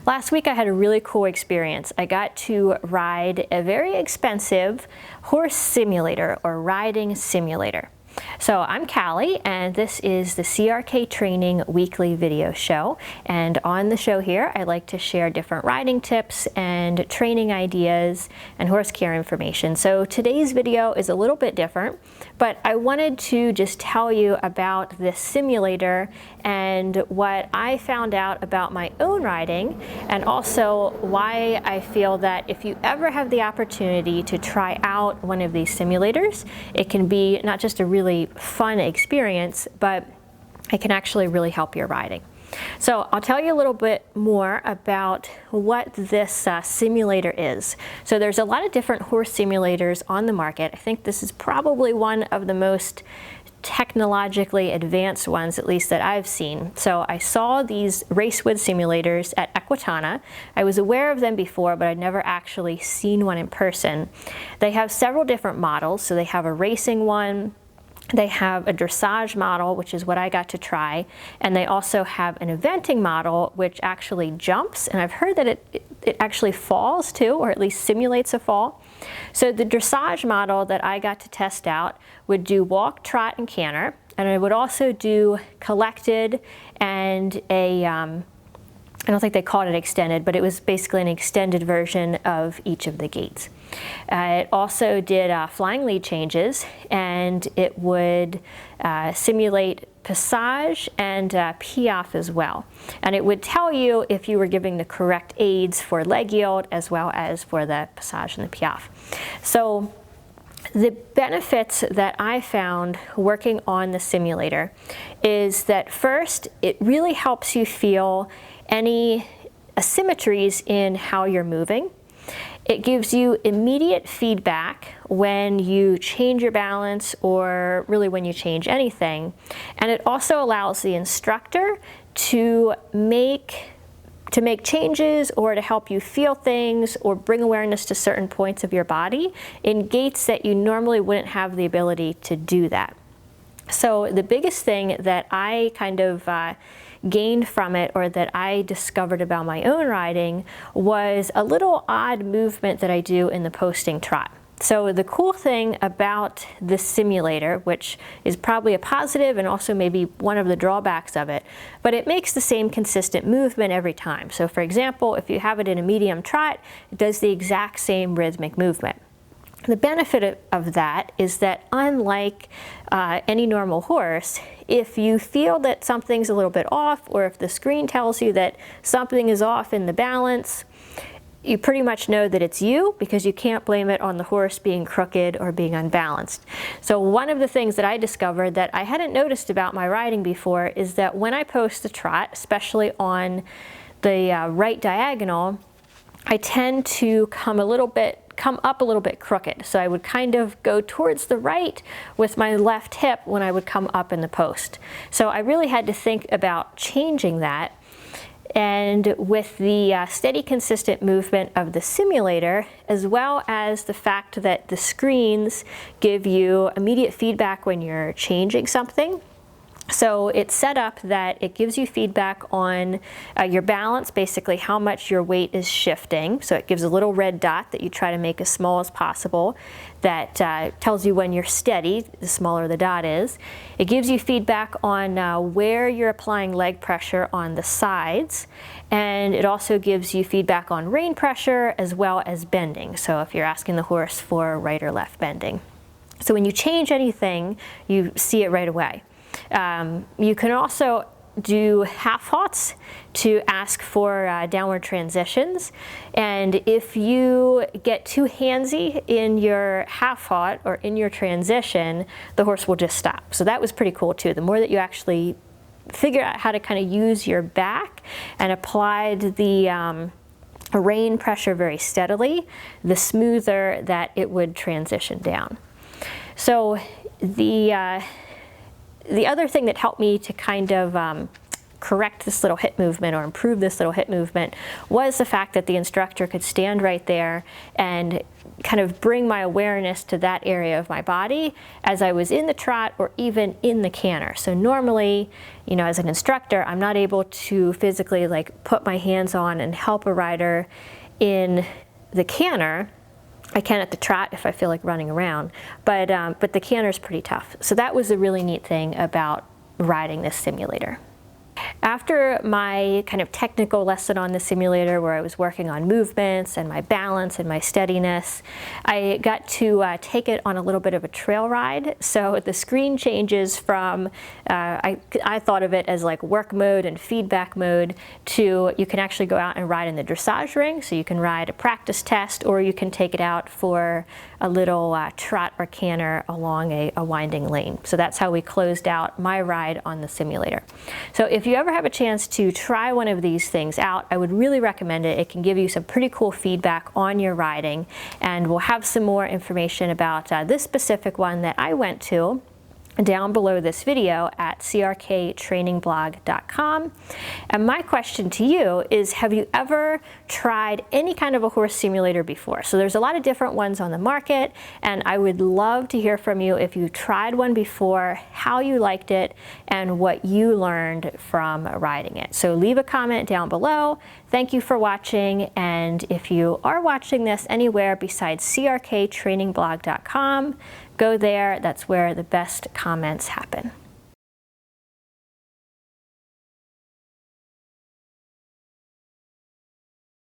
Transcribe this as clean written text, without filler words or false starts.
Last week I had a really cool experience. I got to ride a very expensive horse simulator or riding simulator. So I'm Callie, and this is the CRK Training weekly video show. And on the show here, I like to share different riding tips and training ideas and horse care information. So today's video is a little bit different, but I wanted to just tell you about this simulator and what I found out about my own riding, and also why I feel that if you ever have the opportunity to try out one of these simulators, it can be not just a really fun experience, but it can actually really help your riding. So I'll tell you a little bit more about what this simulator is. So there's a lot of different horse simulators on the market. I think this is probably one of the most technologically advanced ones, at least that I've seen. So I saw these Racewid simulators at Equitana. I was aware of them before, but I'd never actually seen one in person. They have several different models. So they have a racing one, they have a dressage model, which is what I got to try, and they also have an eventing model, which actually jumps, and I've heard that it actually falls too, or at least simulates a fall. So the dressage model that I got to test out would do walk, trot, and canter, and it would also do collected and I don't think they called it extended, but it was basically an extended version of each of the gaits. It also did flying lead changes, and it would simulate passage and piaffe as well. And it would tell you if you were giving the correct aids for leg yield as well as for the passage and the piaffe. So the benefits that I found working on the simulator is that first, it really helps you feel any asymmetries in how you're moving. It gives you immediate feedback when you change your balance, or really when you change anything. And it also allows the instructor to make changes, or to help you feel things or bring awareness to certain points of your body in gaits that you normally wouldn't have the ability to do that. So the biggest thing that I kind of gained from it, or that I discovered about my own riding, was a little odd movement that I do in the posting trot. So the cool thing about this simulator, which is probably a positive and also maybe one of the drawbacks of it, but it makes the same consistent movement every time. So for example, if you have it in a medium trot, it does the exact same rhythmic movement. The benefit of that is that unlike any normal horse, if you feel that something's a little bit off, or if the screen tells you that something is off in the balance, you pretty much know that it's you, because you can't blame it on the horse being crooked or being unbalanced. So one of the things that I discovered that I hadn't noticed about my riding before is that when I post the trot, especially on the right diagonal, I tend to come up a little bit crooked. So I would kind of go towards the right with my left hip when I would come up in the post. So I really had to think about changing that. And with the steady, consistent movement of the simulator, as well as the fact that the screens give you immediate feedback when you're changing something. So it's set up that it gives you feedback on your balance, basically how much your weight is shifting. So it gives a little red dot that you try to make as small as possible that tells you when you're steady, the smaller the dot is. It gives you feedback on where you're applying leg pressure on the sides. And it also gives you feedback on rein pressure as well as bending. So if you're asking the horse for right or left bending. So when you change anything, you see it right away. You can also do half-halts to ask for downward transitions. And if you get too handsy in your half-halt or in your transition, the horse will just stop. So that was pretty cool too. The more that you actually figure out how to kind of use your back and applied the rein pressure very steadily, the smoother that it would transition down. So the other thing that helped me to kind of correct this little hip movement or improve this little hip movement was the fact that the instructor could stand right there and kind of bring my awareness to that area of my body as I was in the trot or even in the canter. So normally, you know, as an instructor, I'm not able to physically like put my hands on and help a rider in the canter. I can at the trot if I feel like running around, but the canter is pretty tough. So that was a really neat thing about riding this simulator. After my kind of technical lesson on the simulator where I was working on movements and my balance and my steadiness, I got to take it on a little bit of a trail ride. So the screen changes from, I thought of it as like work mode and feedback mode, to you can actually go out and ride in the dressage ring. So you can ride a practice test, or you can take it out for a little trot or canter along a winding lane. So that's how we closed out my ride on the simulator. So if you ever have a chance to try one of these things out, I would really recommend it. It can give you some pretty cool feedback on your riding, and we'll have some more information about this specific one that I went to down below this video at crktrainingblog.com. And my question to you is, have you ever tried any kind of a horse simulator before? So there's a lot of different ones on the market, and I would love to hear from you if you tried one before, how you liked it, and what you learned from riding it. So leave a comment down below. Thank you for watching, and if you are watching this anywhere besides crktrainingblog.com, go there. That's where the best comments happen.